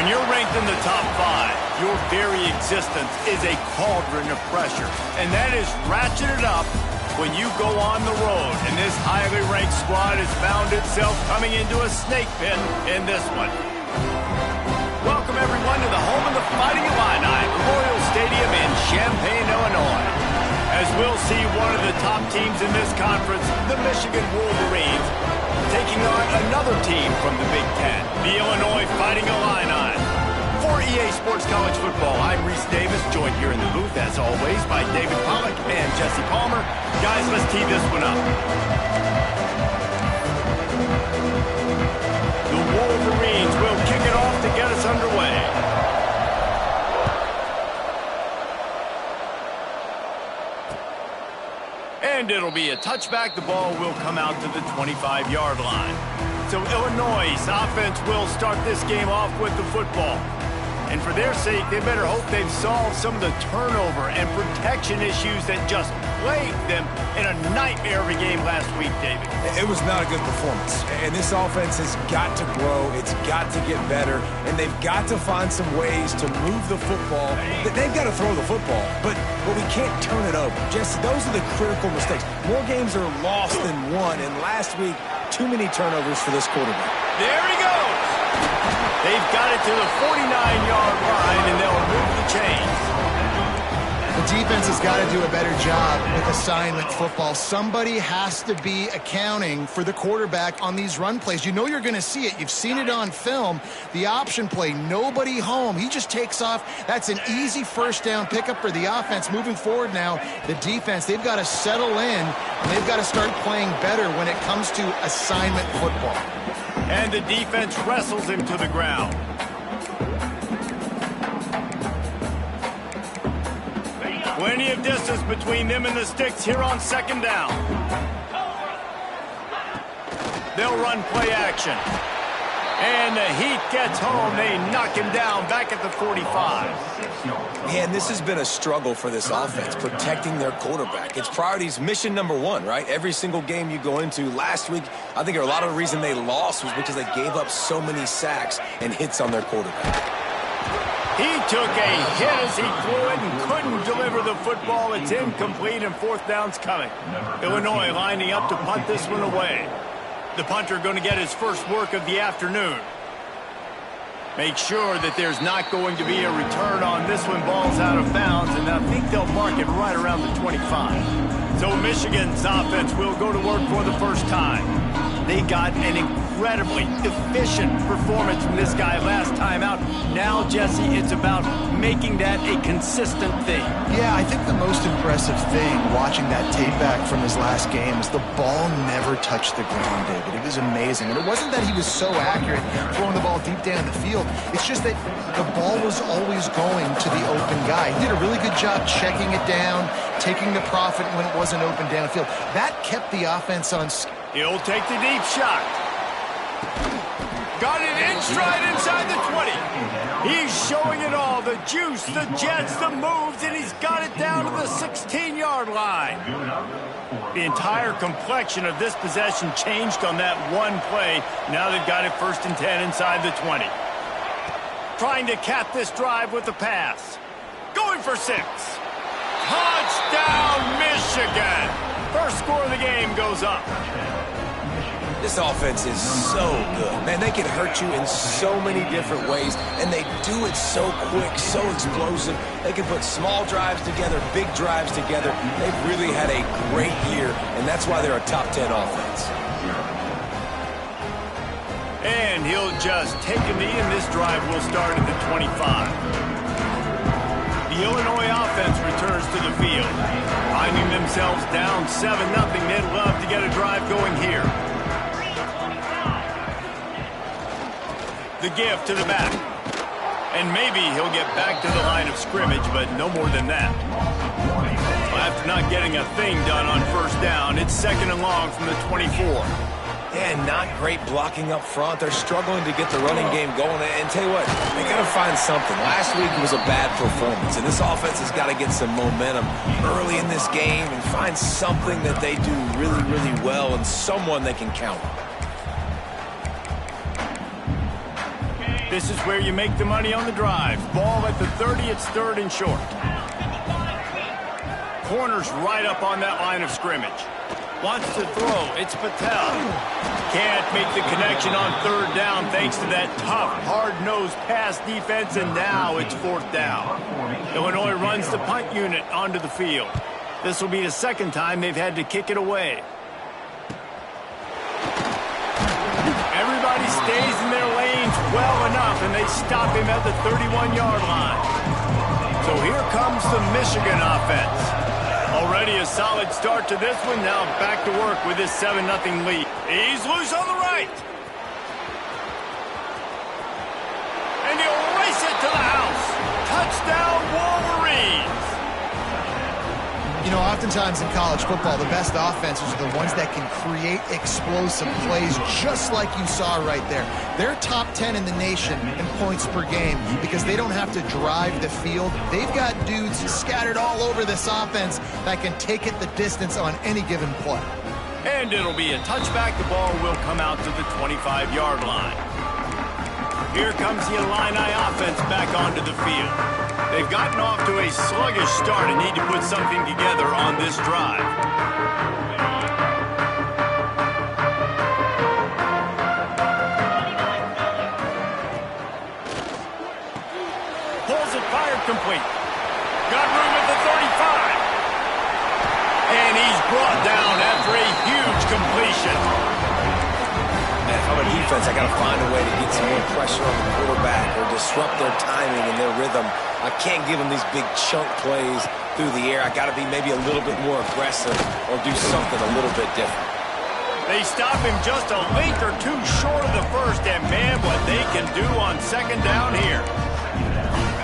When you're ranked in the top 5, your very existence is a cauldron of pressure. And that is ratcheted up when you go on the road. And this highly ranked squad has found itself coming into a snake pit in this one. Welcome, everyone, to the home of the Fighting Illini, Memorial Stadium in Champaign, Illinois. As we'll see one of the top teams in this conference, the Michigan Wolverines, taking on another team from the Big Ten, the Illinois Fighting Illini. For EA Sports College Football, I'm Reese Davis, joined here in the booth, as always, by David Pollack and Jesse Palmer. Guys, let's tee this one up. The Wolverines will kick it off to get us underway. And it'll be a touchback. The ball will come out to the 25-yard line. So Illinois' offense will start this game off with the football. And for their sake, they better hope they've solved some of the turnover and protection issues that just plagued them in a nightmare of a game last week, David. It was not a good performance. And this offense has got to grow. It's got to get better. And they've got to find some ways to move the football. They've got to throw the football, but we can't turn it over. Jesse, those are the critical mistakes. More games are lost than won. And last week, too many turnovers for this quarterback. There he goes. They've got it to the 49-yard line, and they'll move the chains. The defense has got to do a better job with assignment football. Somebody has to be accounting for the quarterback on these run plays. You know you're going to see it. You've seen it on film. The option play, nobody home. He just takes off. That's an easy first down pickup for the offense. Moving forward now, the defense, they've got to settle in, and they've got to start playing better when it comes to assignment football. And the defense wrestles him to the ground. Plenty of distance between them and the sticks here on second down. They'll run play action. And the heat gets home. They knock him down back at the 45. Man, this has been a struggle for this offense, protecting their quarterback. It's priorities mission number one, right? Every single game you go into. Last week, I think a lot of the reason they lost was because they gave up so many sacks and hits on their quarterback. He took a hit as he threw it and couldn't deliver the football. It's incomplete and fourth down's coming. Illinois lining up to punt this one away. The punter going to get his first work of the afternoon. Make sure that there's not going to be a return on this one. Ball's out of bounds, and I think they'll mark it right around the 25. So Michigan's offense will go to work for the first time. They got an incredibly efficient performance from this guy last time out. Now, Jesse, it's about making that a consistent thing. Yeah, I think the most impressive thing watching that tape back from his last game is the ball never touched the ground, David. It was amazing. And it wasn't that he was so accurate throwing the ball deep down the field. It's just that the ball was always going to the open guy. He did a really good job checking it down, taking the profit when it wasn't open downfield. That kept the offense on. He'll take the deep shot. Got it in stride inside the 20. He's showing it all. The juice, the jets, the moves, and he's got it down to the 16-yard line. The entire complexion of this possession changed on that one play. Now they've got it 1st and 10 inside the 20. Trying to cap this drive with the pass. Going for 6. Touchdown, Michigan. First score of the game goes up. This offense is so good. Man, they can hurt you in so many different ways, and they do it so quick, so explosive. They can put small drives together, big drives together. They've really had a great year, and that's why they're a top 10 offense. And he'll just take a knee, and this drive will start at the 25. The Illinois offense returns to the field. Finding themselves down 7-0, they'd love to get a drive going here. The give to the back. And maybe he'll get back to the line of scrimmage, but no more than that. After not getting a thing done on first down, it's 2nd and long from the 24. And not great blocking up front. They're struggling to get the running game going. And tell you what, they got to find something. Last week was a bad performance, and this offense has got to get some momentum early in this game and find something that they do really, really well and someone they can count on. This is where you make the money on the drive. Ball at the 30, it's 3rd and short. Corner's right up on that line of scrimmage. Wants to throw, it's Patel. Can't make the connection on 3rd down thanks to that tough, hard-nosed pass defense, and now it's 4th down. Illinois runs the punt unit onto the field. This will be the 2nd time they've had to kick it away. Everybody stays in their lanes well enough, and they stop him at the 31-yard line. So here comes the Michigan offense. Already a solid start to this one. Now back to work with this 7-0 lead. He's loose on the right. And he'll race it to the house. Touchdown, Wolverines. You know, oftentimes in college football, the best offenses are the ones that can create explosive plays just like you saw right there. They're top 10 in the nation in points per game because they don't have to drive the field. They've got dudes scattered all over this offense that can take it the distance on any given play. And it'll be a touchback. The ball will come out to the 25-yard line. Here comes the Illini offense back onto the field. They've gotten off to a sluggish start and need to put something together on this drive. Pulls it, fired complete. Got room at the 35. And he's brought down after a huge completion. Man, if I'm a defense, I got to find a way to get some more pressure on the quarterback or disrupt their timing and their rhythm. I can't give them these big chunk plays through the air. I got to be maybe a little bit more aggressive or do something a little bit different. They stop him just a link or two short of the first, and man, what they can do on 2nd down here.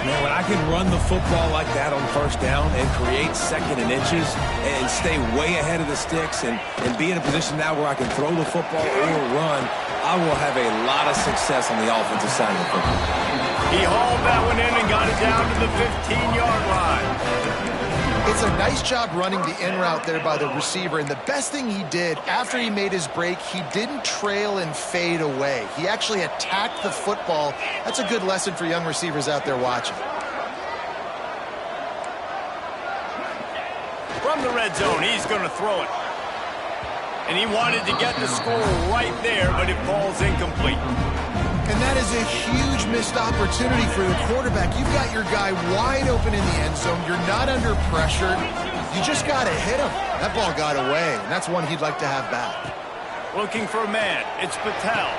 Man, when I can run the football like that on 1st down and create 2nd and inches and stay way ahead of the sticks and be in a position now where I can throw the football or run, I will have a lot of success on the offensive side of the football. He hauled that one in and got it down to the 15-yard line. It's a nice job running the in route there by the receiver, and the best thing he did after he made his break, he didn't trail and fade away. He actually attacked the football. That's a good lesson for young receivers out there watching. From the red zone, he's going to throw it. And he wanted to get the score right there, but it falls incomplete. And that is a huge missed opportunity for the quarterback. You've got your guy wide open in the end zone. You're not under pressure. You just got to hit him. That ball got away, and that's one he'd like to have back. Looking for a man. It's Patel.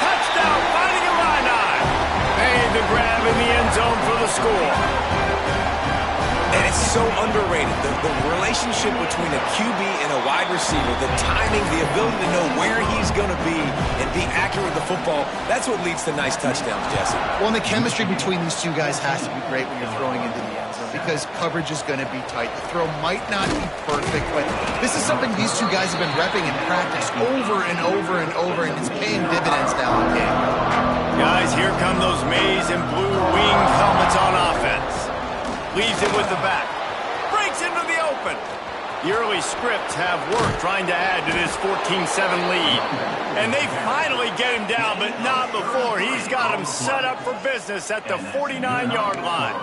Touchdown, fighting Illini. Made the grab in the end zone for the score. And it's so underrated. The relationship between a QB and a wide receiver, the timing, the ability to know where he's going to be and be accurate with the football, that's what leads to nice touchdowns, Jesse. Well, and the chemistry between these two guys has to be great when you're throwing into the end zone because coverage is going to be tight. The throw might not be perfect, but this is something these two guys have been repping in practice over and over and over, and it's paying dividends now in game. Guys, here come those maize and blue winged helmets on offense. Leaves it with the back. Breaks into the open. The early scripts have worked trying to add to this 14-7 lead. And they finally get him down, but not before. He's got him set up for business at the 49-yard line.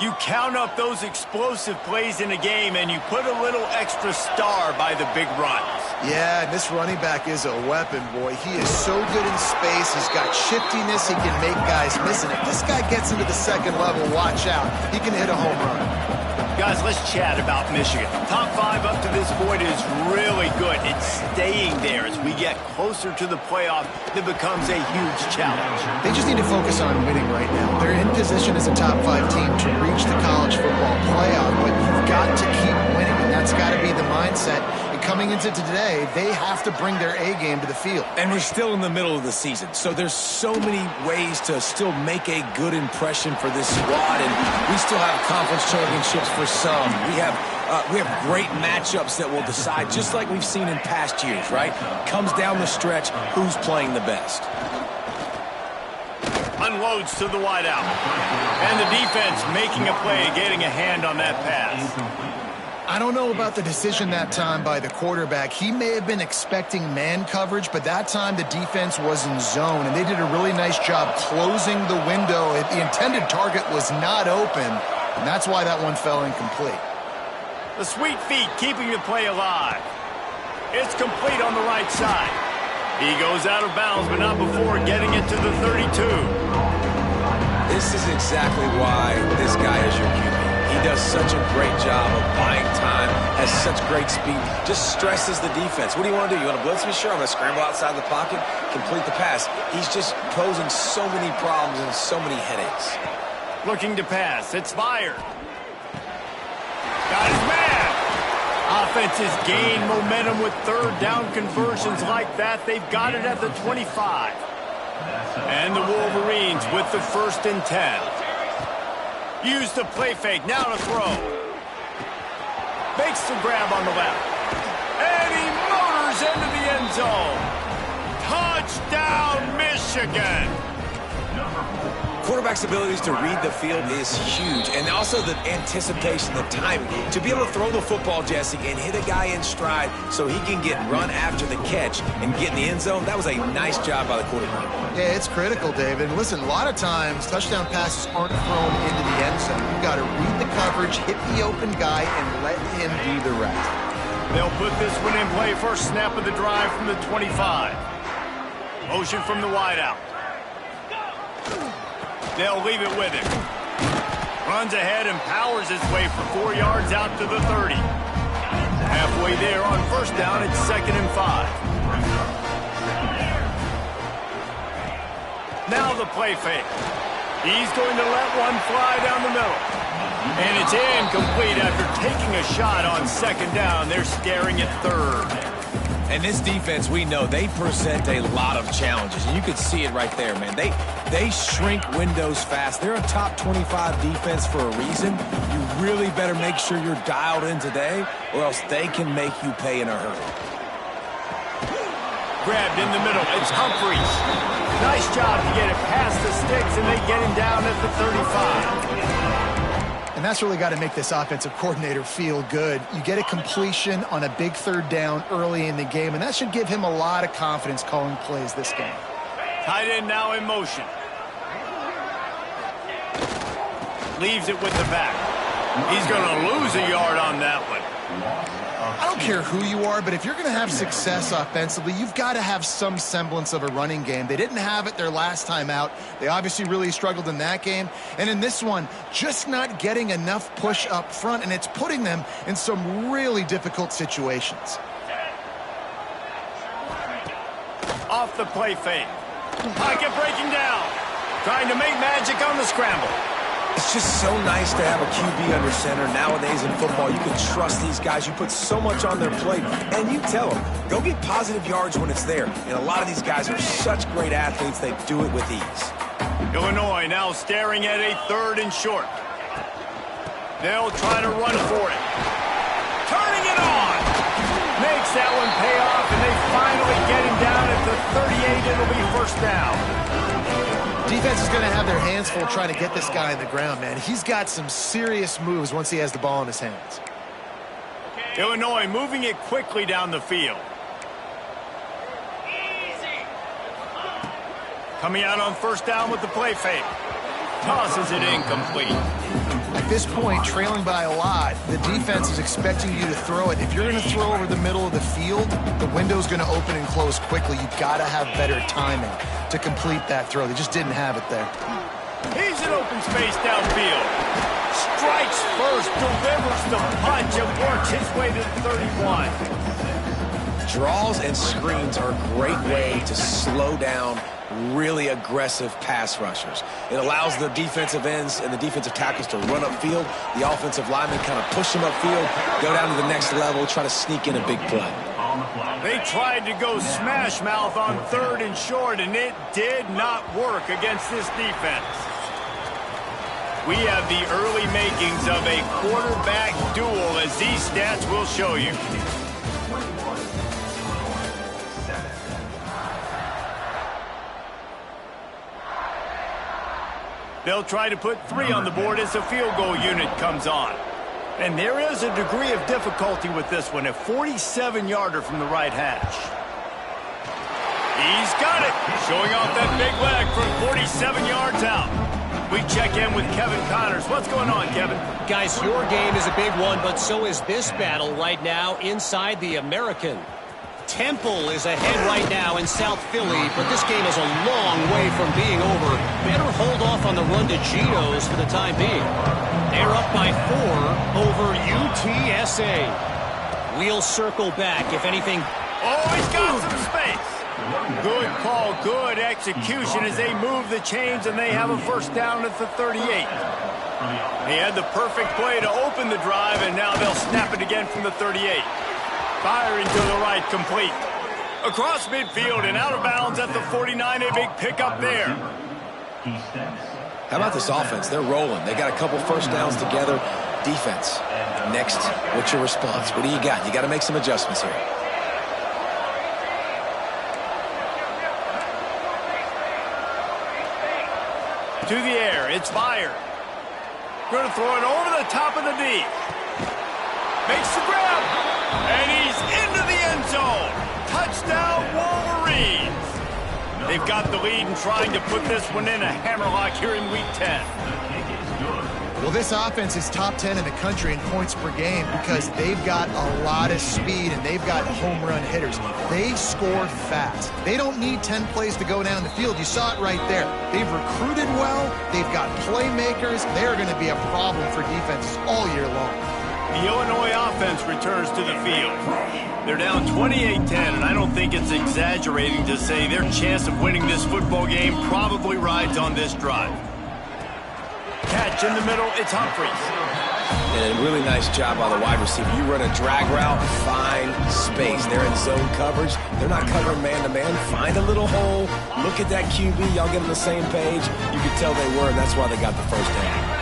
You count up those explosive plays in a game, and you put a little extra star by the big runs. Yeah, and this running back is a weapon, boy. He is so good in space. He's got shiftiness. He can make guys miss. And if this guy gets into the 2nd level, watch out. He can hit a home run. Guys, let's chat about Michigan. Top 5 up to this point is really good. It's staying there as we get closer to the playoff. That becomes a huge challenge. They just need to focus on winning right now. They're in position as a top 5 team to reach the college football playoff, but you've got to keep winning, and that's got to be the mindset. Coming into today, they have to bring their A game to the field. And we're still in the middle of the season, so there's so many ways to still make a good impression for this squad, and we still have conference championships for some. We have great matchups that will decide, just like we've seen in past years, right? Comes down the stretch, who's playing the best. Unloads to the wideout. And the defense making a play, getting a hand on that pass. I don't know about the decision that time by the quarterback. He may have been expecting man coverage, but that time the defense was in zone, and they did a really nice job closing the window. The intended target was not open, and that's why that one fell incomplete. The sweet feet keeping the play alive. It's complete on the right side. He goes out of bounds, but not before getting it to the 32. This is exactly why this guy is your QB. He does such a great job of buying time, has such great speed, just stresses the defense. What do you want to do? You want to blitz me? Sure, I'm going to scramble outside the pocket, complete the pass. He's just posing so many problems and so many headaches. Looking to pass. It's fired. Got his man. Offenses gain momentum with third down conversions like that. They've got it at the 25. And the Wolverines with the 1st and 10. Use the play fake. Now to throw. Makes the grab on the left. And he motors into the end zone. Touchdown, Michigan. Quarterback's abilities to read the field is huge, and also the anticipation, the timing. To be able to throw the football, Jesse, and hit a guy in stride so he can get run after the catch and get in the end zone, that was a nice job by the quarterback. Yeah, it's critical, David. And listen, a lot of times touchdown passes aren't thrown into the end zone. You've got to read the coverage, hit the open guy, and let him do the rest. They'll put this one in play. First snap of the drive from the 25. Motion from the wideout. They'll leave it with him. Runs ahead and powers his way for 4 yards out to the 30. Halfway there on first down, it's 2nd and 5. Now the play fake. He's going to let one fly down the middle. And it's incomplete after taking a shot on 2nd down. They're staring at 3rd. And this defense, we know, they present a lot of challenges. And you can see it right there, man. They shrink windows fast. They're a top 25 defense for a reason. You really better make sure you're dialed in today, or else they can make you pay in a hurry. Grabbed in the middle. It's Humphries. Nice job to get it past the sticks, and they get him down at the 35. And that's really got to make this offensive coordinator feel good. You get a completion on a big 3rd down early in the game, and that should give him a lot of confidence calling plays this game. Tight end now in motion. Leaves it with the back. He's going to lose a yard on that one. I don't care who you are, but if you're going to have success offensively, you've got to have some semblance of a running game. They didn't have it their last time out. They obviously really struggled in that game. And in this one, just not getting enough push up front, and it's putting them in some really difficult situations. Off the play fake. Pocket breaking down. Trying to make magic on the scramble. It's just so nice to have a QB under center. Nowadays in football, you can trust these guys. You put so much on their plate, and you tell them, go get positive yards when it's there. And a lot of these guys are such great athletes, they do it with ease. Illinois now staring at a 3rd and short. They'll try to run for it. Turning it on. Makes that one pay off, and they finally get him down at the 38. It'll be 1st down. Defense is going to have their hands full trying to get this guy on the ground, man. He's got some serious moves once he has the ball in his hands. Illinois moving it quickly down the field. Coming out on 1st down with the play fake. Tosses it incomplete. At this point, trailing by a lot, the defense is expecting you to throw it. If you're going to throw over the middle of the field, the window's going to open and close quickly. You've got to have better timing to complete that throw. They just didn't have it there. He's in open space downfield. Strikes first, delivers the punch, and works his way to the 31. Draws and screens are a great way to slow down really aggressive pass rushers. It allows the defensive ends and the defensive tackles to run upfield. The offensive linemen kind of push them upfield, go down to the next level, try to sneak in a big play. They tried to go smash mouth on 3rd and short, and it did not work against this defense. We have the early makings of a quarterback duel, as these stats will show you. They'll try to put 3 on the board as the field goal unit comes on. And there is a degree of difficulty with this one, a 47-yarder from the right hash. He's got it, showing off that big leg from 47 yards out. We check in with Kevin Connors. What's going on, Kevin? Guys, your game is a big one, but so is this battle right now inside the American. Temple is ahead right now in South Philly, but this game is a long way from being over. Better hold off on the run to Geno's for the time being. They're up by 4 over UTSA. We'll circle back, if anything. Oh, he's got some space. Good call, good execution as they move the chains, and they have a first down at the 38. He had the perfect play to open the drive, and now they'll snap it again from the 38. Firing to the right, complete. Across midfield and out of bounds at the 49, a big pickup there. How about this offense? They're rolling. They got a couple first downs together. Defense. Next, what's your response? What do you got? You got to make some adjustments here. To the air, it's fired. Going to throw it over the top of the D. Makes the grab. And he's into the end zone. Touchdown, Wolverines. They've got the lead and trying to put this one in a hammerlock here in Week 10. Well, this offense is top 10 in the country in points per game because they've got a lot of speed and they've got home run hitters. They score fast. They don't need 10 plays to go down the field. You saw it right there. They've recruited well. They've got playmakers. They're going to be a problem for defenses all year long. The Illinois offense returns to the field. They're down 28-10, and I don't think it's exaggerating to say their chance of winning this football game probably rides on this drive. Catch in the middle, it's Humphries. And a really nice job by the wide receiver. You run a drag route, find space. They're in zone coverage. They're not covering man-to-man. Find a little hole. Look at that QB. Y'all get on the same page. You can tell they were, and that's why they got the first down.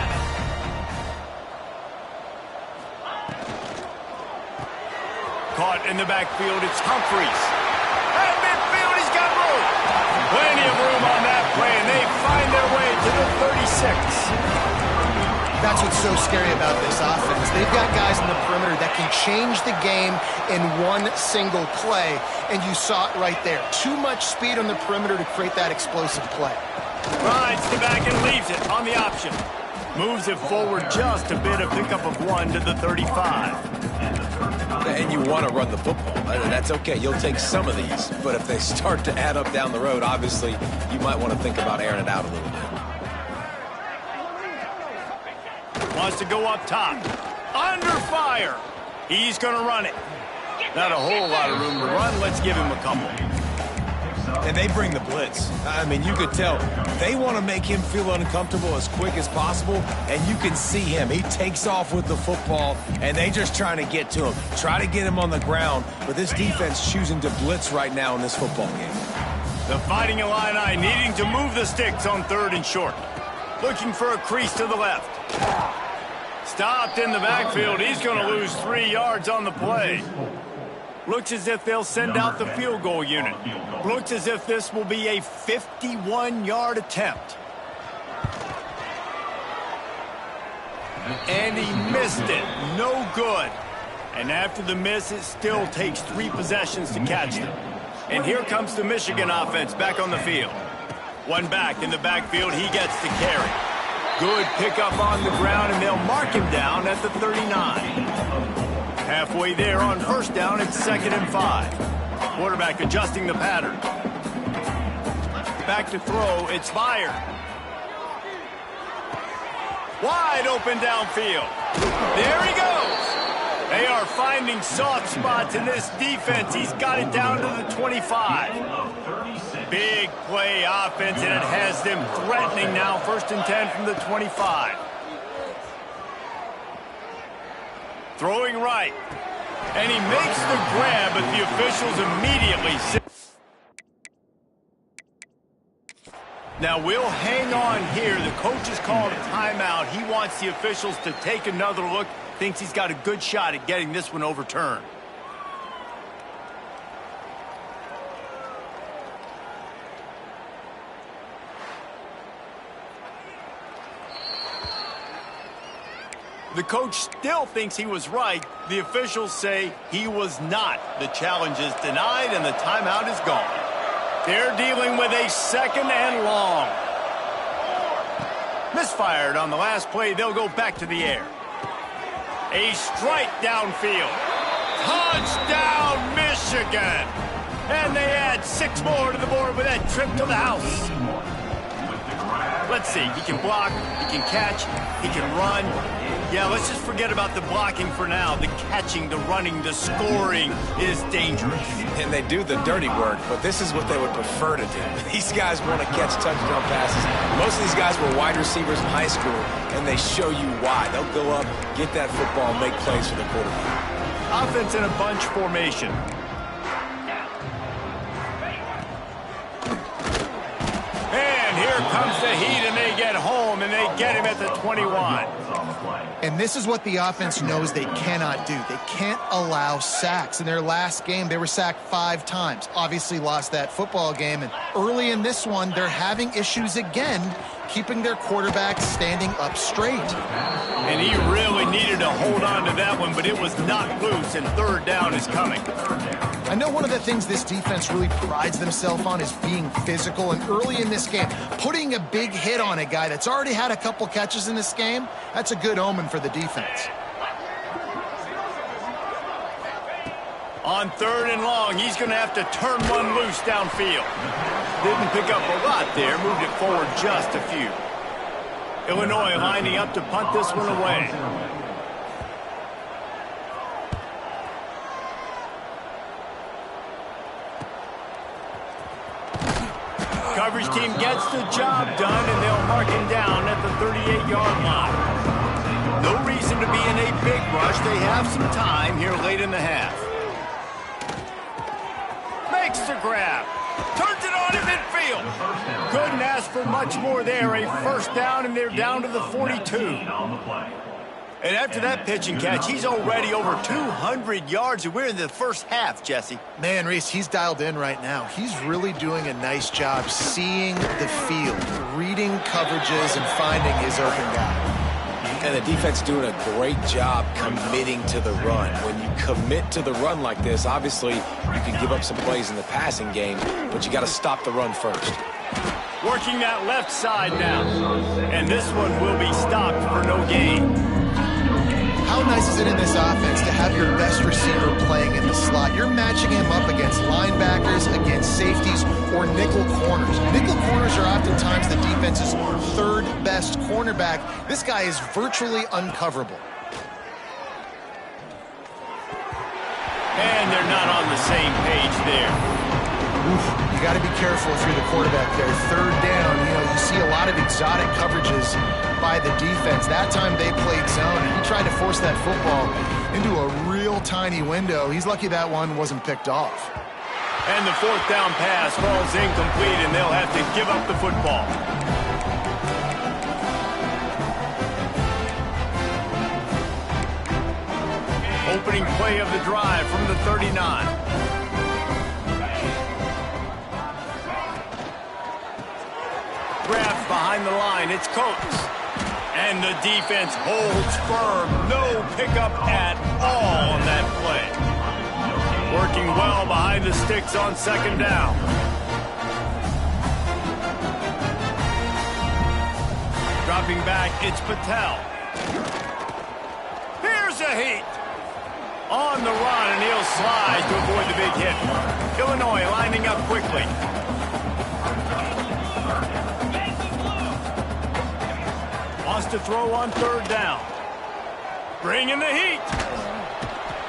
Caught in the backfield, it's Humphries. At midfield, he's got room. Plenty of room on that play, and they find their way to the 36. That's what's so scary about this offense. They've got guys in the perimeter that can change the game in one single play, and you saw it right there. Too much speed on the perimeter to create that explosive play. Rides the back and leaves it on the option. Moves it forward just a bit, a pickup of 1 to the 35. And you want to run the football. That's okay. You'll take some of these. But if they start to add up down the road, obviously, you might want to think about airing it out a little bit. Wants to go up top. Under fire. He's going to run it. Not a whole lot of room to run. Let's give him a couple. And they bring the blitz. I mean, you could tell they want to make him feel uncomfortable as quick as possible, and you can see him. He takes off with the football, and they just trying to get to him, try to get him on the ground, but this defense choosing to blitz right now in this football game. The Fighting Illini needing to move the sticks on 3rd and short. Looking for a crease to the left. Stopped in the backfield. He's going to lose 3 yards on the play. Looks as if they'll send out the field goal unit. Looks as if this will be a 51-yard attempt. And he missed it. No good. And after the miss, it still takes 3 possessions to catch them. And here comes the Michigan offense back on the field. One back in the backfield. He gets the carry. Good pickup on the ground, and they'll mark him down at the 39. Halfway there on first down, it's 2nd and 5. Quarterback adjusting the pattern. Back to throw, it's fired. Wide open downfield. There he goes. They are finding soft spots in this defense. He's got it down to the 25. Big play offense, and it has them threatening now. 1st and 10 from the 25. Throwing right. And he makes the grab, but the officials immediately sit. Now we'll hang on here. The coach has called a timeout. He wants the officials to take another look. Thinks he's got a good shot at getting this one overturned. The coach still thinks he was right. The officials say he was not. The challenge is denied, and the timeout is gone. They're dealing with a 2nd and long. Misfired on the last play. They'll go back to the air. A strike downfield. Touchdown, Michigan! And they add 6 more to the board with that trip to the house. Let's see. He can block. He can catch. He can run. Yeah, let's just forget about the blocking for now. The catching, the running, the scoring is dangerous. And they do the dirty work, but this is what they would prefer to do. These guys want to catch touchdown passes. Most of these guys were wide receivers in high school, and they show you why. They'll go up, get that football, and make plays for the quarterback. Offense in a bunch formation. And here comes the heat, and they get home, and they get him at the 21. And this is what the offense knows they cannot do. They can't allow sacks. In their last game, they were sacked 5 times. Obviously lost that football game. And early in this one, they're having issues again keeping their quarterback standing up straight. And he really needed to hold on to that one, but it was not loose, and 3rd down is coming. I know one of the things this defense really prides themselves on is being physical, and early in this game, putting a big hit on a guy that's already had a couple catches in this game, that's a good omen for the defense. On 3rd and long, he's going to have to turn one loose downfield. Didn't pick up a lot there, moved it forward just a few. Illinois lining up to punt this one away. Coverage team gets the job done, and they'll mark him down at the 38-yard line. No reason to be in a big rush. They have some time here late in the half. Makes the grab. Turns it on in midfield. Couldn't ask for much more there. A 1st down, and they're down to the 42. And after that pitch and catch, he's already over 200 yards, and we're in the first half, Jesse. Man, Reese, he's dialed in right now. He's really doing a nice job seeing the field, reading coverages, and finding his open guy. And the defense doing a great job committing to the run. When you commit to the run like this, obviously you can give up some plays in the passing game, but you got to stop the run first. Working that left side now. And this one will be stopped for no gain. How nice is it in this offense to have your best receiver playing in the slot? You're matching him up against linebackers, against safeties, or nickel corners. Nickel corners are oftentimes the defense's 3rd best cornerback. This guy is virtually uncoverable. And they're not on the same page there. Oof, you got to be careful if you're the quarterback there. 3rd down, you see a lot of exotic coverages by the defense. That time they played zone, and he tried to force that football into a real tiny window. He's lucky that one wasn't picked off. And the 4th down pass falls incomplete, and they'll have to give up the football. Opening play of the drive from the 39. Grabs behind the line. It's Coates. And the defense holds firm. No pickup at all on that play. Working well behind the sticks on 2nd down. Dropping back, it's Patel. Here's a heat. On the run, and he'll slide to avoid the big hit. Illinois lining up quickly. Wants to throw on 3rd down. Bring in the heat.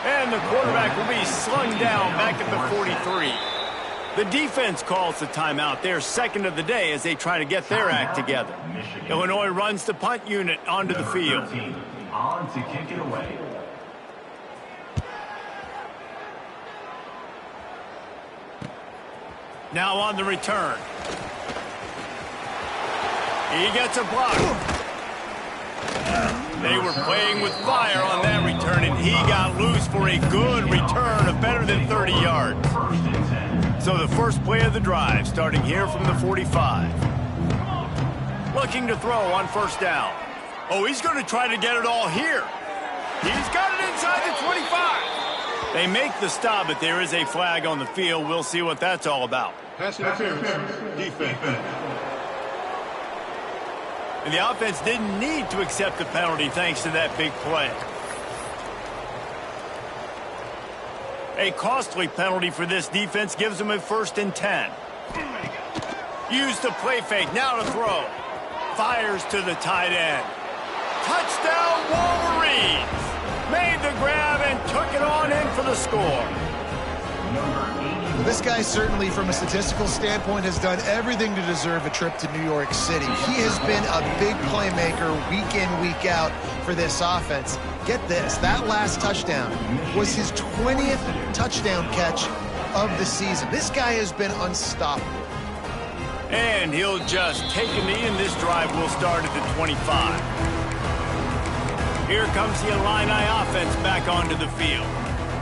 And the quarterback will be slung down back at the 43. The defense calls the timeout. Their 2nd of the day as they try to get their act together. Illinois runs the punt unit onto the field. On to kick it away. Now on the return. He gets a block. They were playing with fire on that return, and he got loose for a good return of better than 30 yards. So the first play of the drive, starting here from the 45. Looking to throw on 1st down. Oh, he's going to try to get it all here. He's got it inside the 25. They make the stop, but there is a flag on the field. We'll see what that's all about. Pass interference. Defense. And the offense didn't need to accept the penalty thanks to that big play. A costly penalty for this defense gives them a 1st and 10. Use the play fake. Now to throw. Fires to the tight end. Touchdown, Wolverines! Made the grab and took it on in for the score. Well, this guy certainly, from a statistical standpoint, has done everything to deserve a trip to New York City. He has been a big playmaker week in, week out for this offense. Get this, that last touchdown was his 20th touchdown catch of the season. This guy has been unstoppable. And he'll just take a knee, and this drive will start at the 25. Here comes the Illini offense back onto the field.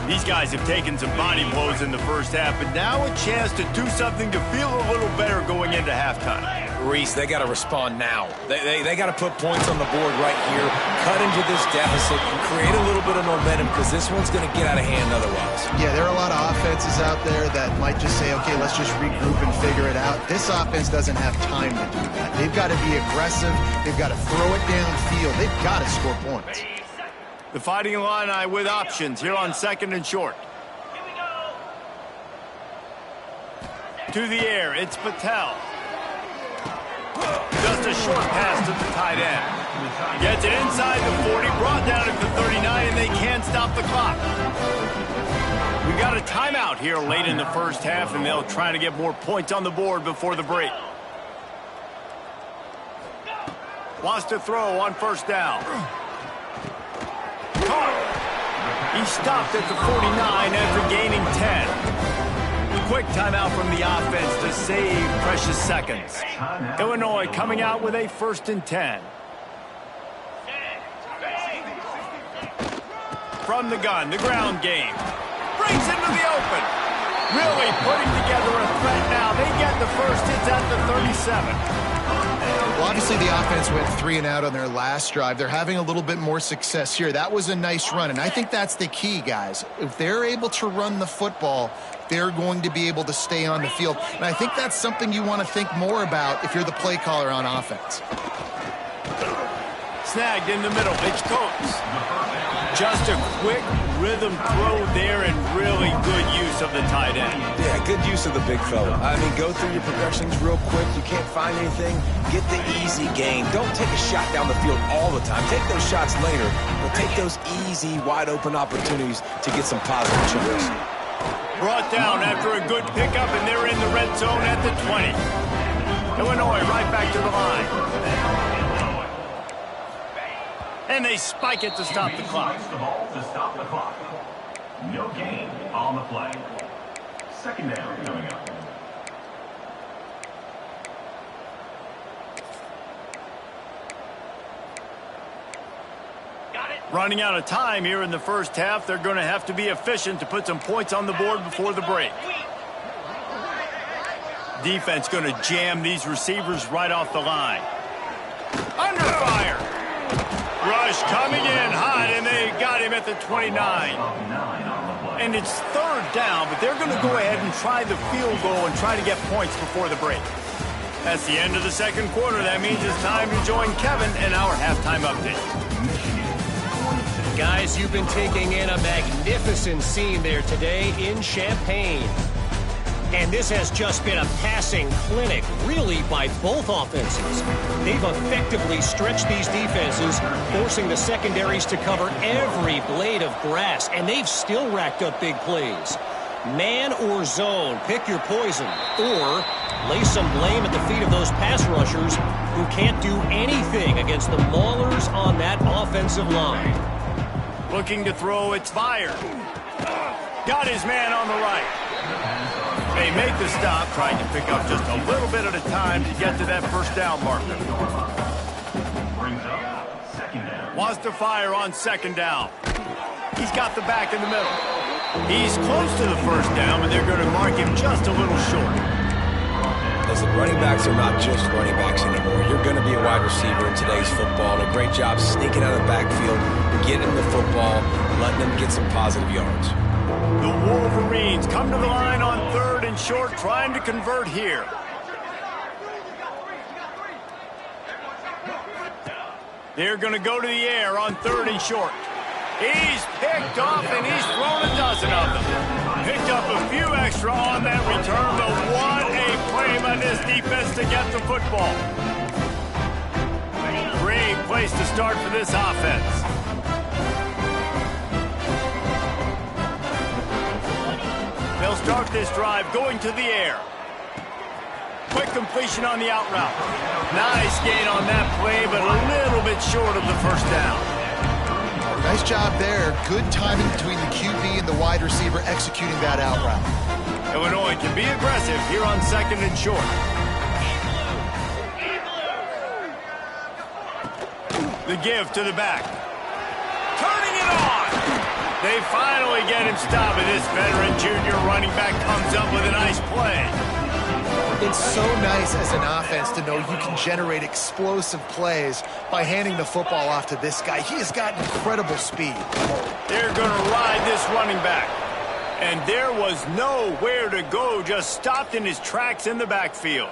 These guys have taken some body blows in the first half, but now a chance to do something to feel a little better going into halftime. Reese, they got to respond now. They got to put points on the board right here, cut into this deficit, and create a little bit of momentum because this one's going to get out of hand otherwise. Yeah, there are a lot of offenses out there that might just say, okay, let's just regroup and figure it out. This offense doesn't have time to do that. They've got to be aggressive. They've got to throw it downfield. They've got to score points. The Fighting Illini with options here on 2nd and short. To the air, it's Patel. Just a short pass to the tight end. Gets it inside the 40, brought down at the 39, and they can't stop the clock. We got a timeout here late in the first half, and they'll try to get more points on the board before the break. Wants to throw on 1st down. He stopped at the 49 after gaining 10. Quick timeout from the offense to save precious seconds. Illinois coming out with a 1st and 10. From the gun, the ground game. Brings into the open. Really putting together a threat now. They get the first. It's at the 37. Well, obviously the offense went 3 and out on their last drive. They're having a little bit more success here. That was a nice run, and I think that's the key, guys. If they're able to run the football, they're going to be able to stay on the field. And I think that's something you want to think more about if you're the play caller on offense. Snagged in the middle. It's Coates. Just a quick rhythm throw there and really good use of the tight end. Yeah, good use of the big fella. I mean, go through your progressions real quick. You can't find anything. Get the easy gain. Don't take a shot down the field all the time. Take those shots later, but take those easy, wide-open opportunities to get some positive chunks. Brought down after a good pickup, and they're in the red zone at the 20. Illinois right back to the line. And they spike it to stop the clock. The ball to stop the clock. No gain on the play. 2nd down coming up. Running out of time here in the first half. They're going to have to be efficient to put some points on the board before the break. Defense going to jam these receivers right off the line. Under fire. Rush coming in hot, and they got him at the 29. And it's 3rd down, but they're going to go ahead and try the field goal and try to get points before the break. That's the end of the 2nd quarter. That means it's time to join Kevin in our halftime update. Guys, you've been taking in a magnificent scene there today in Champaign. And this has just been a passing clinic, really, by both offenses. They've effectively stretched these defenses, forcing the secondaries to cover every blade of grass, and they've still racked up big plays. Man or zone, pick your poison, or lay some blame at the feet of those pass rushers who can't do anything against the maulers on that offensive line. Looking to throw, it's fired. Got his man on the right. They make the stop, trying to pick up just a little bit at a time to get to that 1st down marker. Brings up 2nd down. Wants to fire on 2nd down. He's got the back in the middle. He's close to the 1st down, but they're going to mark him just a little short. is that running backs are not just running backs anymore. You're going to be a wide receiver in today's football, and a great job sneaking out of the backfield, getting the football, letting them get some positive yards. The Wolverines come to the line on 3rd and short, trying to convert here. They're going to go to the air on 3rd and short. He's picked off, and he's thrown a dozen of them. Picked up a few extra on that return, but what a play by this defense to get the football. Great place to start for this offense. They'll start this drive going to the air. Quick completion on the out route. Nice gain on that play, but a little bit short of the first down. Nice job there. Good timing between the QB and the wide receiver executing that out route. Illinois can be aggressive here on 2nd and short. The give to the back. Turning it on. They finally get him stopped, and this veteran junior running back comes up with a nice play. It's so nice as an offense to know you can generate explosive plays by handing the football off to this guy. He has got incredible speed. They're going to ride this running back. And there was nowhere to go, just stopped in his tracks in the backfield.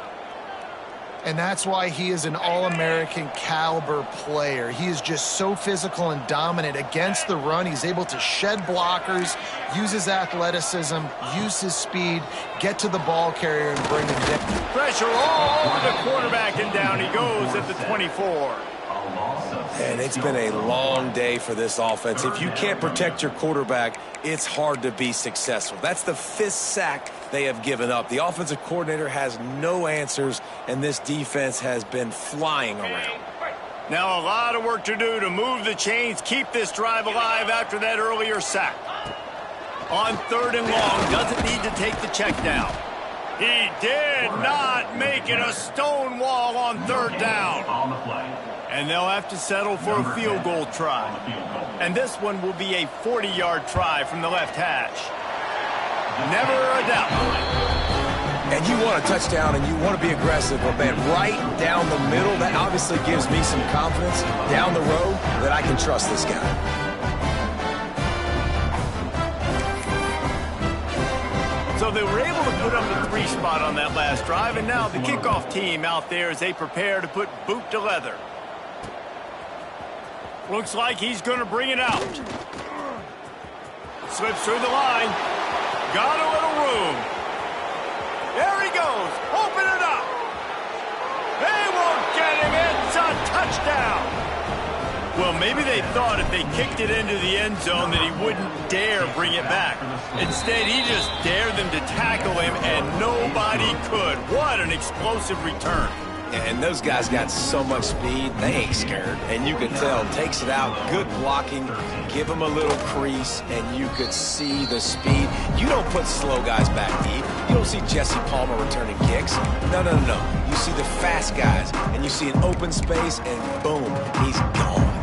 And that's why he is an All-American caliber player. He is just so physical and dominant against the run. He's able to shed blockers, use his athleticism, use his speed, get to the ball carrier and bring him down. Pressure all over the quarterback, and down he goes at the 24. And it's been a long day for this offense. If you can't protect your quarterback, it's hard to be successful. That's the 5th sack they have given up. The offensive coordinator has no answers, and this defense has been flying around. Now a lot of work to do to move the chains, keep this drive alive after that earlier sack. On 3rd and long, doesn't need to take the check down. He did not make it a stone wall on 3rd down. On the play. And they'll have to settle for a field goal try. And this one will be a 40-yard try from the left hash. Never a doubt. And you want a touchdown and you want to be aggressive, but man, right down the middle, that obviously gives me some confidence down the road that I can trust this guy. So they were able to put up the 3 spot on that last drive, and now the kickoff team out there as they prepare to put boot to leather. Looks like he's going to bring it out. Slips through the line. Got a little room. There he goes. Open it up. They won't get him. It's a touchdown. Well, maybe they thought if they kicked it into the end zone that he wouldn't dare bring it back. Instead, he just dared them to tackle him, and nobody could. What an explosive return. And those guys got so much speed, they ain't scared. And you could tell, takes it out, good blocking, give them a little crease, and you could see the speed. You don't put slow guys back deep. You don't see Jesse Palmer returning kicks. No, no, no, no. You see the fast guys, and you see an open space, and boom, he's gone.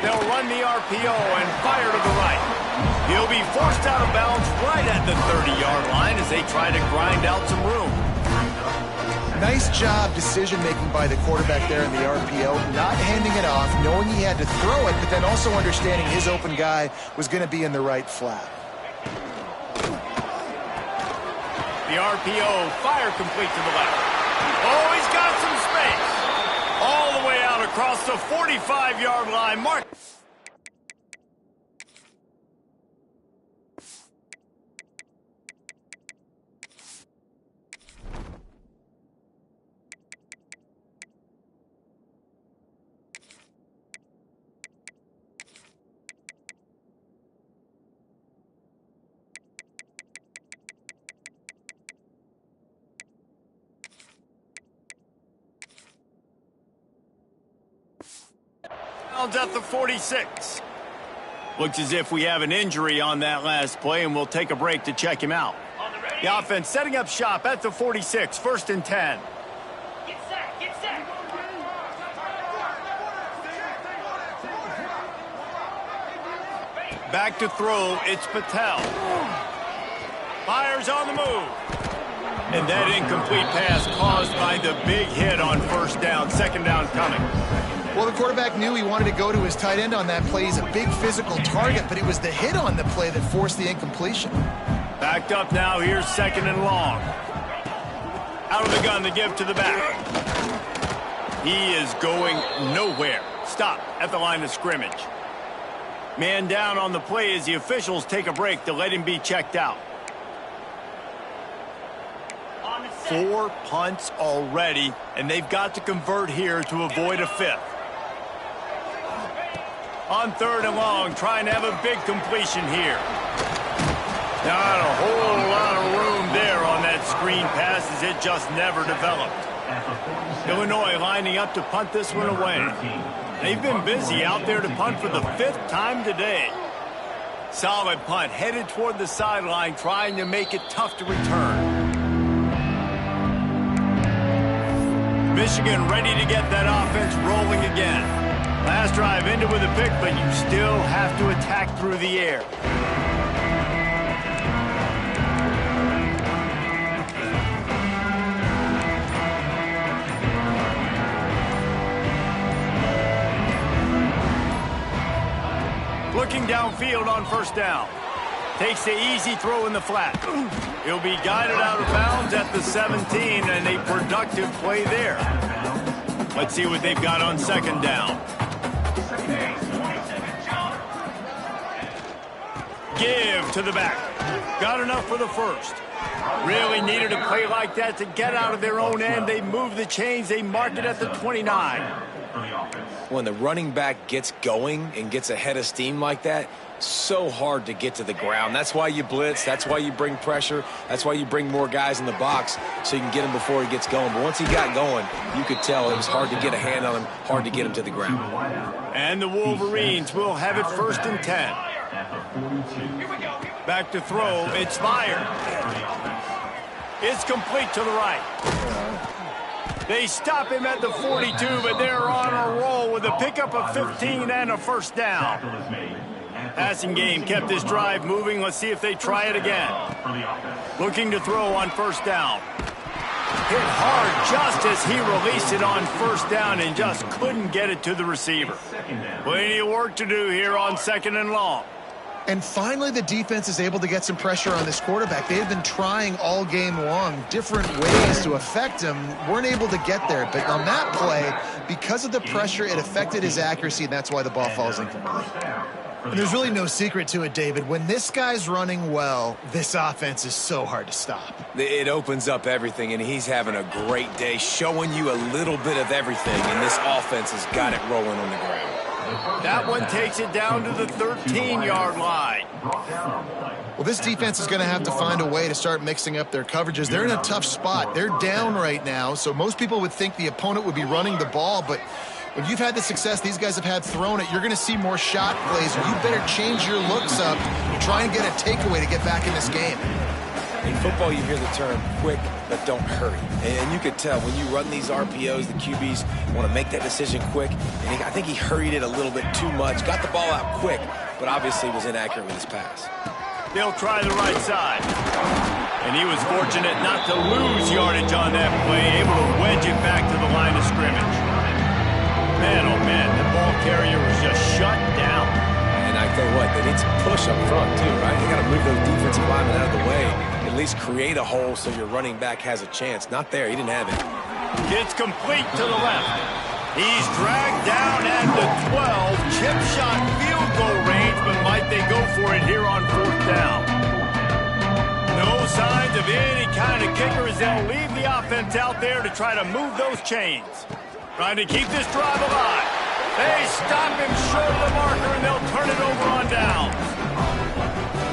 They'll run the RPO and fire to the right. He'll be forced out of bounds right at the 30-yard line as they try to grind out some room. Nice job decision-making by the quarterback there in the RPO, not handing it off, knowing he had to throw it, but then also understanding his open guy was going to be in the right flat. The RPO, fire complete to the left. Oh, he's got some space. All the way out across the 45-yard line. Mark. At the 46. Looks as if we have an injury on that last play, and we'll take a break to check him out. The offense setting up shop at the 46, 1st and 10. Get set, get set. Back to throw, it's Patel. Fires on the move. And that incomplete pass caused by the big hit on first down. Second down coming. Well, the quarterback knew he wanted to go to his tight end on that play. He's a big physical target, but it was the hit on the play that forced the incompletion. Backed up now. Here's second and long. Out of the gun to give to the back. He is going nowhere. Stop at the line of scrimmage. Man down on the play as the officials take a break to let him be checked out. 4 punts already, and they've got to convert here to avoid a fifth. On third and long, trying to have a big completion here. Not a whole lot of room there on that screen pass as it just never developed. Illinois lining up to punt this one away. They've been busy out there to punt for the 5th time today. Solid punt, headed toward the sideline, trying to make it tough to return. Michigan ready to get that offense rolling again. Last drive ended with a pick, but you still have to attack through the air. Looking downfield on first down. Takes the easy throw in the flat. He'll be guided out of bounds at the 17, and a productive play there. Let's see what they've got on second down. Give to the back. Got enough for the first. Really needed a play like that to get out of their own end. They move the chains. They mark it at the 29. When the running back gets going and gets ahead of steam like that, so hard to get to the ground. That's why you blitz. That's why you bring pressure. That's why you bring more guys in the box so you can get him before he gets going. But once he got going, you could tell it was hard to get a hand on him, hard to get him to the ground. And the Wolverines will have it 1st and 10. Back to throw. It's fired. It's complete to the right. They stop him at the 42, but they're on a roll with a pickup of 15 and a first down. Passing game kept this drive moving. Let's see if they try it again. Looking to throw on first down. Hit hard just as he released it on first down and just couldn't get it to the receiver. Plenty of work to do here on second and long. And finally, the defense is able to get some pressure on this quarterback. They've been trying all game long different ways to affect him. Weren't able to get there. But on that play, because of the pressure, it affected his accuracy, and that's why the ball falls incomplete. And there's really no secret to it, David. When this guy's running well, this offense is so hard to stop. It opens up everything, and he's having a great day, showing you a little bit of everything, and this offense has got it rolling on the ground. That one takes it down to the 13-yard line. Well, this defense is going to have to find a way to start mixing up their coverages. They're in a tough spot. They're down right now, so most people would think the opponent would be running the ball, but when you've had the success these guys have had throwing it, you're going to see more shot plays. You better change your looks up and try and get a takeaway to get back in this game. In football, you hear the term quick, but don't hurry. And you could tell when you run these RPOs, the QBs want to make that decision quick. And I think he hurried it a little bit too much, got the ball out quick, but obviously was inaccurate with his pass. They'll try the right side. And he was fortunate not to lose yardage on that play, able to wedge it back to the line of scrimmage. Man, oh man, the ball carrier was just shut down. And I tell you what, they need to push up front too, right? They got to move those defensive linemen out of the way. At least create a hole so your running back has a chance. Not there. He didn't have it. It's complete to the left. He's dragged down at the 12. Chip shot field goal range, but might they go for it here on 4th down? No signs of any kind of kicker as they'll leave the offense out there to try to move those chains. Trying to keep this drive alive. They stop him short of the marker, and they'll turn it over on downs.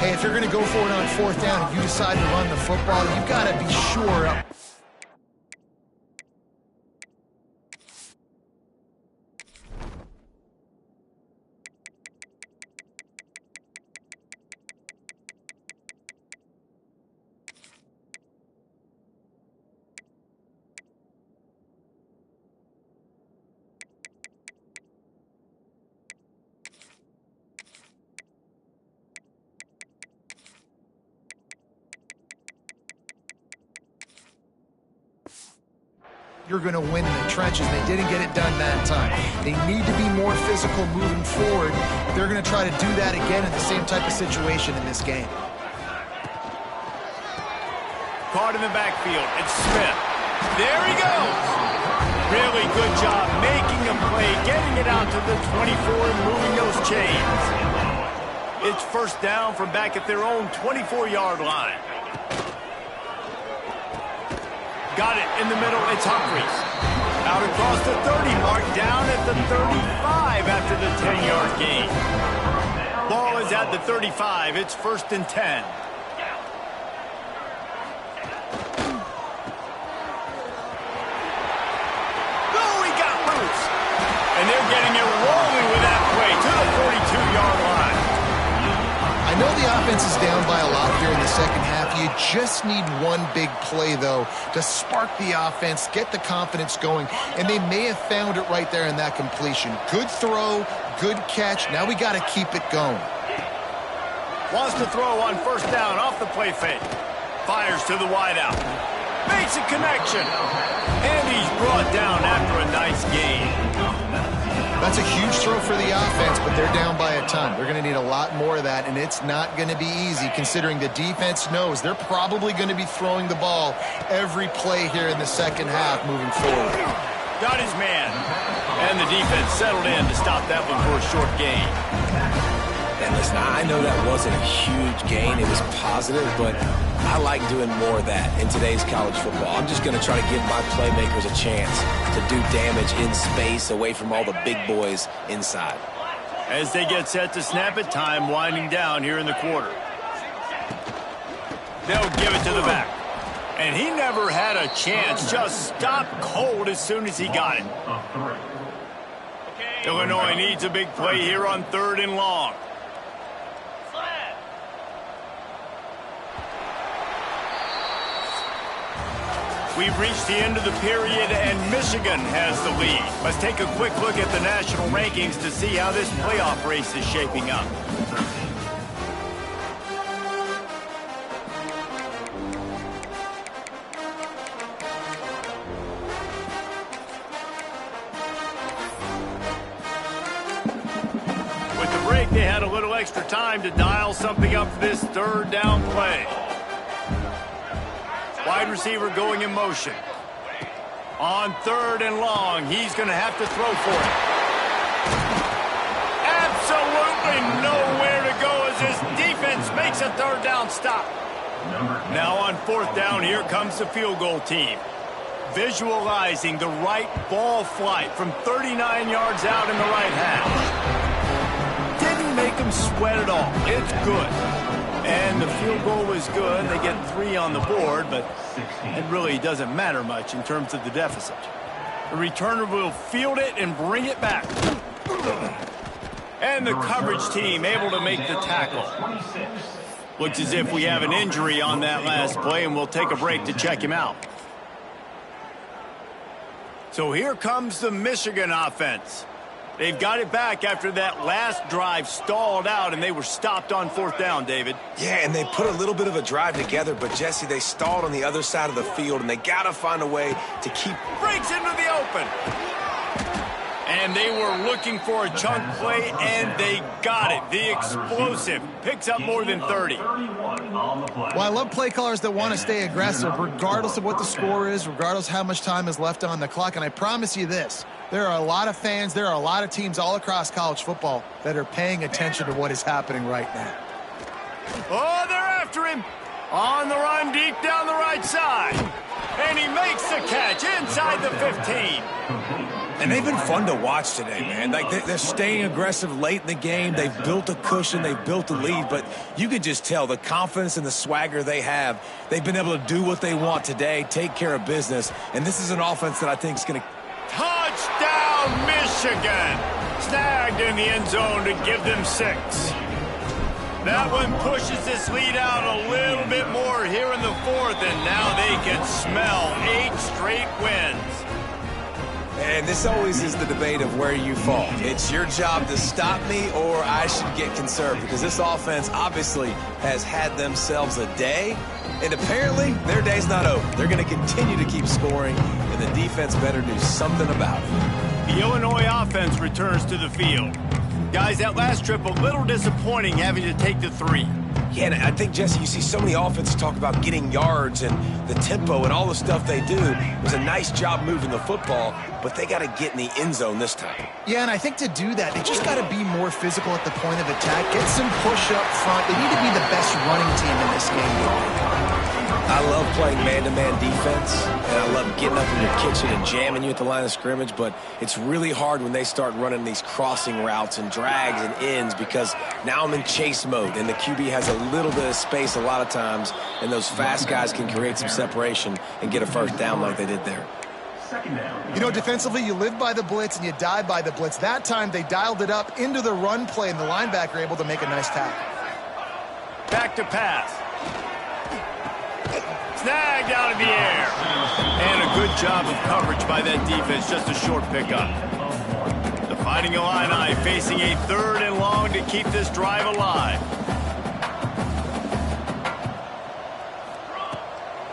Hey, if you're going to go for it on 4th down and you decide to run the football, you've got to be sure. you're going to win in the trenches. They didn't get it done that time. They need to be more physical moving forward. They're going to try to do that again in the same type of situation in this game. Caught in the backfield. It's Smith. There he goes. Really good job making a play, getting it out to the 24 and moving those chains. It's first down from back at their own 24-yard line. Got it in the middle. It's Humphries. Out across the 30 mark, down at the 35 after the 10-yard gain. Ball is at the 35. It's 1st and 10. And they're getting it rolling with that play to the 42-yard line. I know the offense is down by a lot here in the second half. You just need one big play, though, to spark the offense, get the confidence going, and they may have found it right there in that completion. Good throw, good catch. Now we got to keep it going. Wants to throw on first down off the play fake. Fires to the wideout. Makes a connection. And he's brought down after a nice gain. That's a huge throw for the offense, but they're down by a ton. They're going to need a lot more of that, and it's not going to be easy considering the defense knows they're probably going to be throwing the ball every play here in the second half moving forward. Got his man. And the defense settled in to stop that one for a short gain. And listen, I know that wasn't a huge gain. It was positive, but I like doing more of that in today's college football. I'm just going to try to give my playmakers a chance to do damage in space away from all the big boys inside. As they get set to snap it, time winding down here in the quarter. They'll give it to the back. And he never had a chance. Just stopped cold as soon as he got it. Illinois needs a big play here on 3rd and long. We've reached the end of the period, and Michigan has the lead. Let's take a quick look at the national rankings to see how this playoff race is shaping up. With the break, they had a little extra time to dial something up for this 3rd down play. Wide receiver going in motion. On 3rd and long, he's going to have to throw for it. Absolutely nowhere to go as his defense makes a 3rd down stop. Now on 4th down, here comes the field goal team. Visualizing the right ball flight from 39 yards out in the right half. Didn't make him sweat at all. It's good. And the field goal was good. They get 3 on the board, but it really doesn't matter much in terms of the deficit. The returner will field it and bring it back. And the coverage team able to make the tackle. Looks as if we have an injury on that last play, and we'll take a break to check him out. So here comes the Michigan offense. They've got it back after that last drive stalled out, and they were stopped on 4th down, David. Yeah, and they put a little bit of a drive together, but, Jesse, they stalled on the other side of the field, and they got to find a way to keep... Breaks into the open. And they were looking for a chunk play, and they got it. The explosive picks up more than 30. Well, I love play callers that want to stay aggressive, regardless of what the score is, regardless of how much time is left on the clock. And I promise you this, there are a lot of fans, there are a lot of teams all across college football that are paying attention to what is happening right now. Oh, they're after him. On the run, deep down the right side. And he makes the catch inside the 15. And they've been fun to watch today, man. Like they're staying aggressive late in the game. They've built a cushion. They've built a lead. But you can just tell the confidence and the swagger they have. They've been able to do what they want today, take care of business. And this is an offense that I think is going to... Touchdown, Michigan! Snagged in the end zone to give them 6. That one pushes this lead out a little bit more here in the 4th, and now they can smell 8 straight wins. And this always is the debate of where you fall. It's your job to stop me or I should get conserved, because this offense obviously has had themselves a day, and apparently their day's not over. They're going to continue to keep scoring, and the defense better do something about it. The Illinois offense returns to the field. Guys, that last trip a little disappointing having to take the 3. Yeah, and I think, Jesse, you see so many offenses talk about getting yards and the tempo and all the stuff they do. It was a nice job moving the football, but they got to get in the end zone this time. Yeah, and I think to do that, they just got to be more physical at the point of attack, get some push up front. They need to be the best running team in this game. I love playing man-to-man defense, and I love getting up in your kitchen and jamming you at the line of scrimmage, but it's really hard when they start running these crossing routes and drags and ends, because now I'm in chase mode, and the QB has a little bit of space a lot of times, and those fast guys can create some separation and get a first down like they did there. You know, defensively, you live by the blitz and you die by the blitz. That time, they dialed it up into the run play, and the linebacker able to make a nice tackle. Back to pass. Snagged out of the air. And a good job of coverage by that defense. Just a short pickup. The Fighting Illini facing a 3rd and long to keep this drive alive.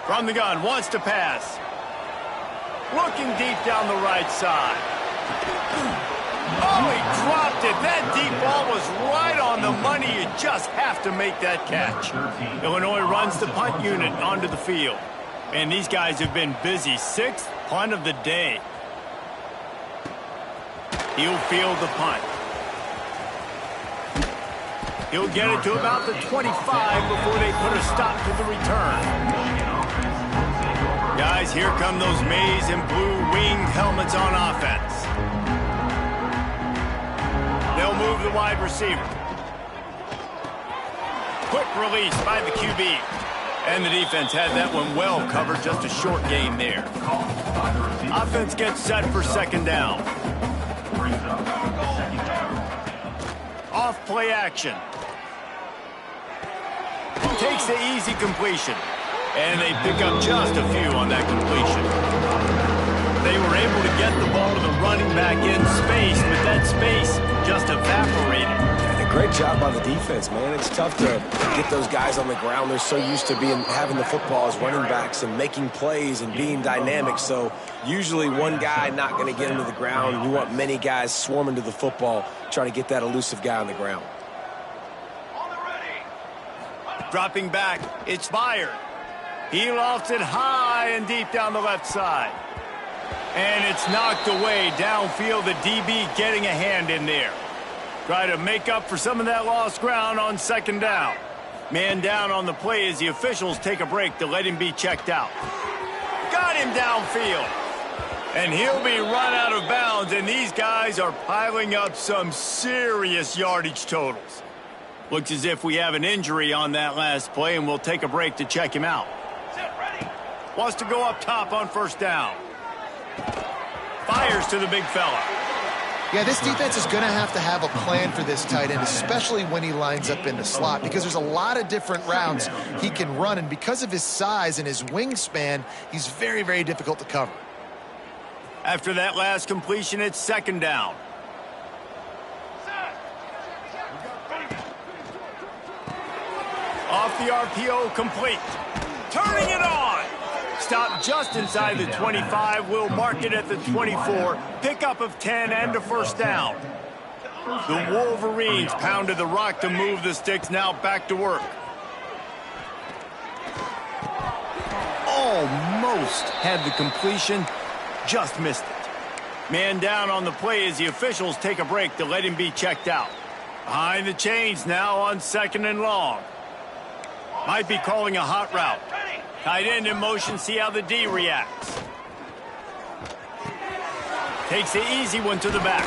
From the gun, wants to pass. Looking deep down the right side. Oh, he dropped it. That deep ball was right on the money. You just have to make that catch. Illinois runs the punt unit onto the field. And these guys have been busy. 6th punt of the day. He'll field the punt. He'll get it to about the 25 before they put a stop to the return. Guys, here come those maize and blue winged helmets on offense. They'll move the wide receiver. Quick release by the QB. And the defense had that one well covered. Just a short gain there. Offense gets set for 2nd down. Off play action. Takes the easy completion. And they pick up just a few on that completion. They were able to get the ball to the running back in space, but that space just evaporated. And a great job by the defense, man. It's tough to get those guys on the ground. They're so used to having the football as running backs and making plays and being dynamic. So usually one guy not going to get into the ground. You want many guys swarming to the football, trying to get that elusive guy on the ground. Dropping back, it's fired. He lofts it high and deep down the left side. And it's knocked away downfield. The DB getting a hand in there. Try to make up for some of that lost ground on 2nd down. Man down on the play as the officials take a break to let him be checked out. Got him downfield. And he'll be run out of bounds, and these guys are piling up some serious yardage totals. Looks as if we have an injury on that last play, and we'll take a break to check him out. Wants to go up top on 1st down. Fires to the big fella. Yeah, this defense is going to have a plan for this tight end, especially when he lines up in the slot, because there's a lot of different routes he can run, and because of his size and his wingspan, he's very, very difficult to cover. After that last completion, it's 2nd down. Off the RPO, complete. Turning it on. Stop just inside the 25. We'll mark it at the 24. Pickup of 10 and a 1st down. The Wolverines pounded the rock to move the sticks. Now back to work. Almost had the completion. Just missed it. Man down on the play as the officials take a break to let him be checked out. Behind the chains now on 2nd and long. Might be calling a hot route. Tight end in motion, see how the D reacts. Takes the easy one to the back.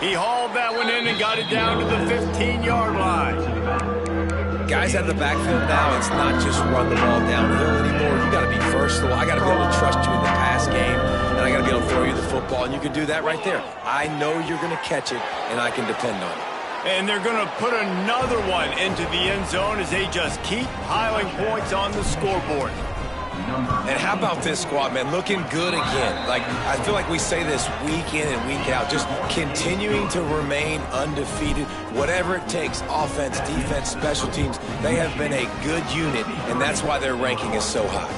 He hauled that one in and got it down to the 15-yard line. Guys out of the backfield now, it's not just run the ball downhill anymore. You got to be versatile. I got to be able to trust you in the pass game, and I got to be able to throw you the football, and you can do that right there. I know you're going to catch it, and I can depend on it. And they're going to put another one into the end zone as they just keep piling points on the scoreboard. And how about this squad, man? Looking good again. Like, I feel like we say this week in and week out, just continuing to remain undefeated. Whatever it takes, offense, defense, special teams, they have been a good unit, and that's why their ranking is so high.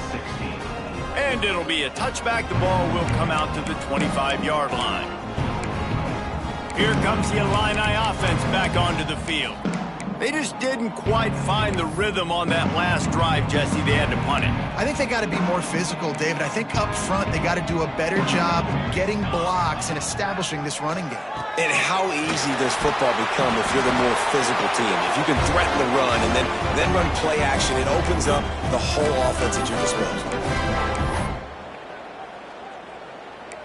And it'll be a touchback. The ball will come out to the 25-yard line. Here comes the Illini offense back onto the field. They just didn't quite find the rhythm on that last drive, Jesse. They had to punt it. I think they got to be more physical, David. I think up front they got to do a better job getting blocks and establishing this running game. And how easy does football become if you're the more physical team? If you can threaten the run and then run play action, it opens up the whole offense at your disposal.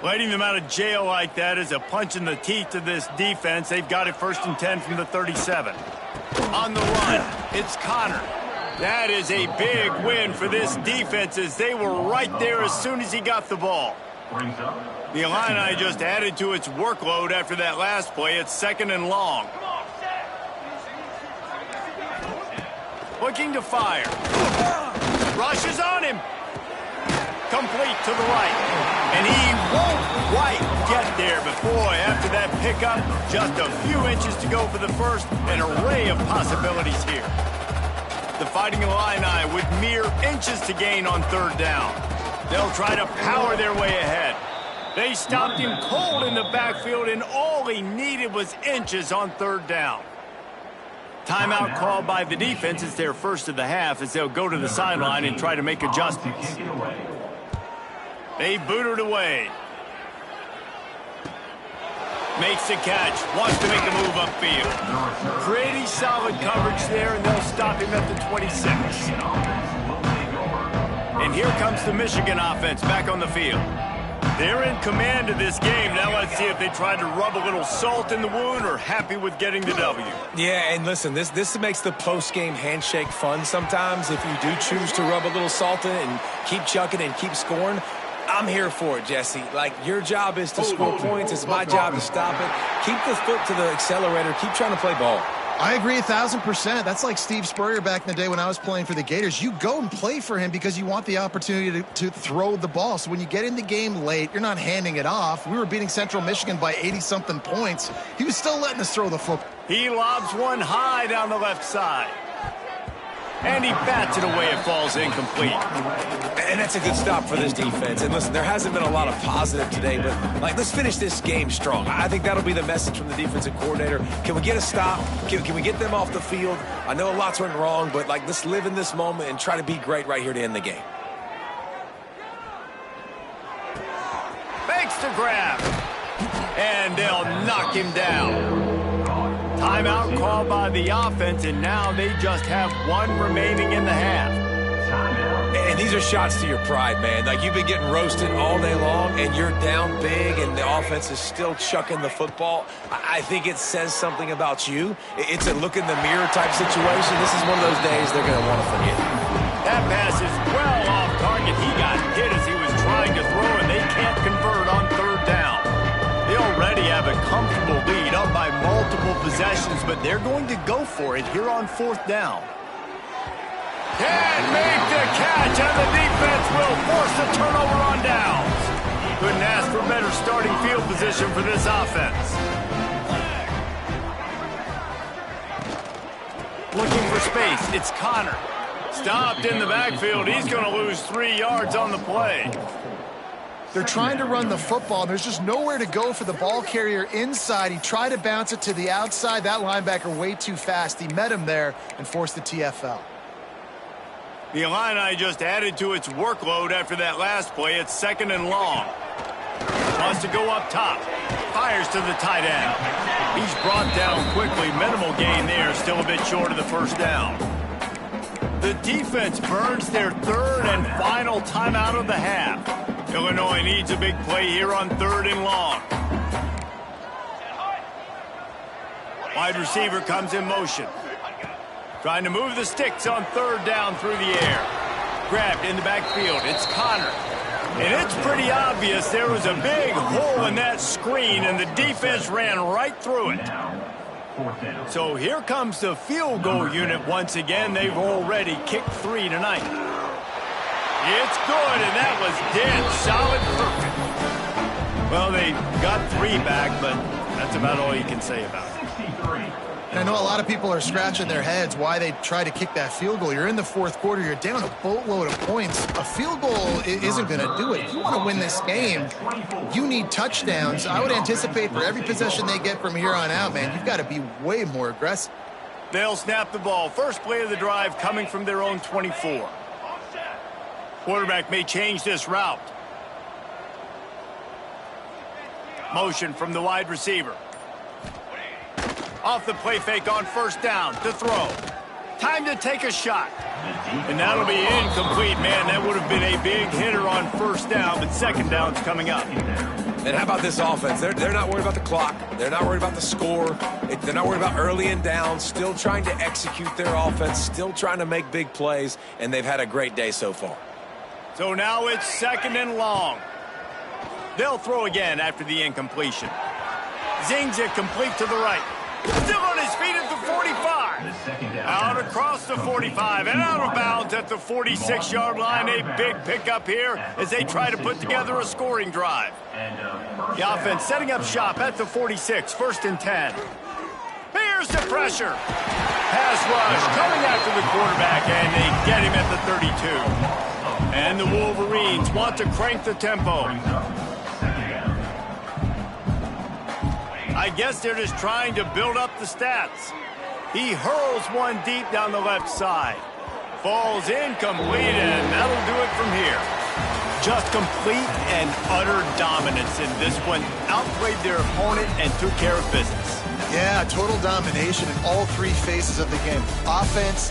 Letting them out of jail like that is a punch in the teeth to this defense. They've got it 1st and 10 from the 37. On the run, it's Connor. That is a big win for this defense as they were right there as soon as he got the ball. The Illini just added to its workload after that last play. It's 2nd and long. Looking to fire. Rushes on him. Complete to the right. And he won't quite get there. But boy, after that pickup, just a few inches to go for the first. An array of possibilities here. The Fighting Illini with mere inches to gain on 3rd down. They'll try to power their way ahead. They stopped him cold in the backfield, and all he needed was inches on 3rd down. Timeout called by the defense. It's their first of the half as they'll go to the sideline and try to make adjustments. They boot it away. Makes the catch. Wants to make a move upfield. Pretty solid coverage there, and they'll stop him at the 26. And here comes the Michigan offense back on the field. They're in command of this game. Now let's see if they tried to rub a little salt in the wound or happy with getting the W. Yeah, and listen, this makes the post-game handshake fun sometimes. If you do choose to rub a little salt in it and keep chucking and keep scoring, I'm here for it, Jesse. Like, your job is to score points. It's my job to stop it. Keep the foot to the accelerator. Keep trying to play ball. I agree 1,000%. That's like Steve Spurrier back in the day when I was playing for the Gators. You go and play for him because you want the opportunity to throw the ball. So when you get in the game late, you're not handing it off. We were beating Central Michigan by 80-something points. He was still letting us throw the football. He lobs one high down the left side. And he bats it away. It falls incomplete. And that's a good stop for this defense. And listen, there hasn't been a lot of positive today, but let's finish this game strong. I think that'll be the message from the defensive coordinator. Can we get a stop? Can we get them off the field? I know a lot's went wrong, but let's live in this moment and try to be great right here to end the game. Makes the grab. And they'll knock him down. Timeout called by the offense, and now they just have one remaining in the half. And these are shots to your pride, man. Like, you've been getting roasted all day long, and you're down big, and the offense is still chucking the football. I think it says something about you. It's a look-in-the-mirror type situation. This is one of those days they're going to want to forget. That pass is well off target. He got hit as he was trying to throw, and they can't convert on 3rd down. They already have a comfortable lead up by multiple possessions, but they're going to go for it here on 4th down. Can't make the catch, and the defense will force a turnover on downs. Couldn't ask for better starting field position for this offense. Looking for space, it's Connor. Stopped in the backfield. He's going to lose 3 yards on the play. They're trying to run the football. There's just nowhere to go for the ball carrier inside. He tried to bounce it to the outside. That linebacker way too fast. He met him there and forced the TFL. The Illini just added to its workload after that last play. It's 2nd and long. Wants to go up top. Fires to the tight end. He's brought down quickly. Minimal gain there. Still a bit short of the 1st down. The defense burns their 3rd and final timeout of the half. Illinois needs a big play here on 3rd and long. Wide receiver comes in motion. Trying to move the sticks on 3rd down through the air. Grabbed in the backfield. It's Connor. And it's pretty obvious there was a big hole in that screen, and the defense ran right through it. So here comes the field goal unit once again. They've already kicked 3 tonight. It's good, and that was dead solid perfect. Well, they got 3 back, but that's about all you can say about it. 63. And I know a lot of people are scratching their heads why they try to kick that field goal. You're in the fourth quarter. You're down a boatload of points. A field goal isn't going to do it. If you want to win this game, you need touchdowns. I would anticipate for every possession they get from here on out, man, you've got to be way more aggressive. They'll snap the ball. First play of the drive coming from their own 24. Quarterback may change this route. Motion from the wide receiver. Off the play fake on first down to throw. Time to take a shot. And that'll be incomplete, man. That would have been a big hitter on first down, but second down's coming up. And how about this offense? They're not worried about the clock. They're not worried about the score. They're not worried about early and down. Still trying to execute their offense. Still trying to make big plays. And they've had a great day so far. So now it's second and long. They'll throw again after the incompletion. Zings it complete to the right. Still on his feet at the 45. Out across the 45 and out of bounds at the 46-yard line. A big pickup here as they try to put together a scoring drive. The offense setting up shop at the 46, first and 10. Here's the pressure. Pass rush coming after the quarterback, and they get him at the 32. And the Wolverines want to crank the tempo. I guess they're just trying to build up the stats. He hurls one deep down the left side. Falls incomplete, and that'll do it from here. Just complete and utter dominance in this one. Outplayed their opponent and took care of business. Yeah, total domination in all 3 phases of the game. Offense,